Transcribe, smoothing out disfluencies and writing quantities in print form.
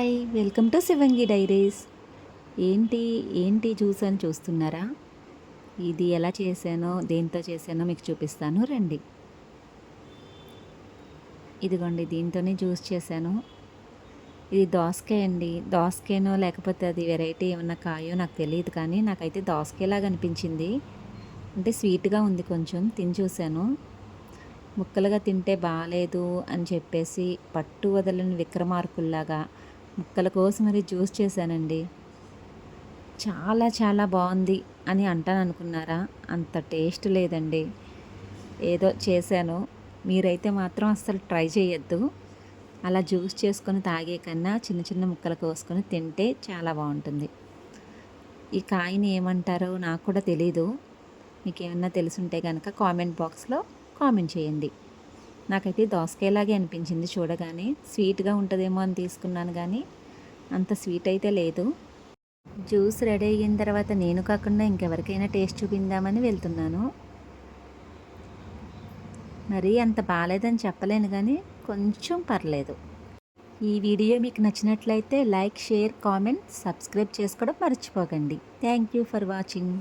Hi welcome to Shivangi diaries. ఏంటి ఏంటి juice అని చూస్తున్నారా? ఇది ఎలా చేశానో దేంతో చేశానో మీకు చూపిస్తాను రండి. ఇదిగోండి దీంతోనే జ్యూస్ చేశాను. ఇది దోసకాయ అండి. దోసకాయనో లేకపోతే అది వెరైటీ ఏమన్నా కాయో నాకు తెలియదు, కానీ నాకైతే దోసకాయలాగా అనిపించింది. అంటే స్వీట్గా ఉంది, కొంచెం తిని చూశాను. ముక్కలుగా తింటే బాగాలేదు అని చెప్పేసి పట్టు వదలని విక్రమార్కుల్లాగా ముక్కల కోసం మరి జ్యూస్ చేశానండి. చాలా చాలా బాగుంది అని అంటాను అనుకున్నారా? అంత టేస్ట్ లేదండి. ఏదో చేశాను. మీరైతే మాత్రం అస్సలు ట్రై చేయొద్దు. అలా జ్యూస్ చేసుకొని తాగే కన్నా చిన్న చిన్న ముక్కలు కోసుకొని తింటే చాలా బాగుంటుంది. ఈ కాయని ఏమంటారో నాకు కూడా తెలీదు. మీకు ఏమన్నా తెలుసుంటే కనుక కామెంట్ బాక్స్లో కామెంట్ చేయండి. నాకైతే దోసకాయలాగే అనిపించింది చూడగానే. స్వీట్గా ఉంటుందేమో అని తీసుకున్నాను, కానీ అంత స్వీట్ అయితే లేదు. జ్యూస్ రెడీ అయిన తర్వాత నేను కాకుండా ఇంకెవరికైనా టేస్ట్ చూపిందామని వెళ్తున్నాను. మరీ అంత బాగాలేదని చెప్పలేను, కానీ కొంచెం పర్లేదు. ఈ వీడియో మీకు నచ్చినట్లయితే లైక్, షేర్, కామెంట్, సబ్స్క్రైబ్ చేసుకోవడం మర్చిపోకండి. Thank you for watching.